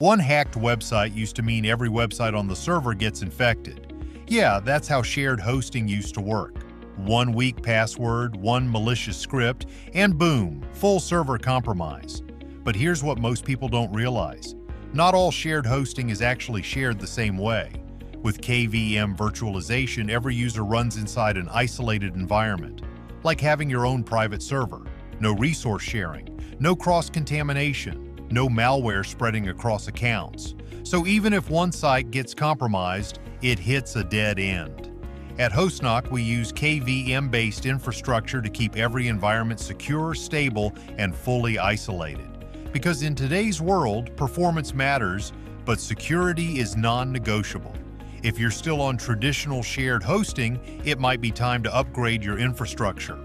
One hacked website used to mean every website on the server gets infected. Yeah, that's how shared hosting used to work. One weak password, one malicious script, and boom, full server compromise. But here's what most people don't realize. Not all shared hosting is actually shared the same way. With KVM virtualization, every user runs inside an isolated environment, like having your own private server. No resource sharing, no cross-contamination, no malware spreading across accounts. So even if one site gets compromised, it hits a dead end. At HostNoc, we use KVM-based infrastructure to keep every environment secure, stable, and fully isolated. Because in today's world, performance matters, but security is non-negotiable. If you're still on traditional shared hosting, it might be time to upgrade your infrastructure.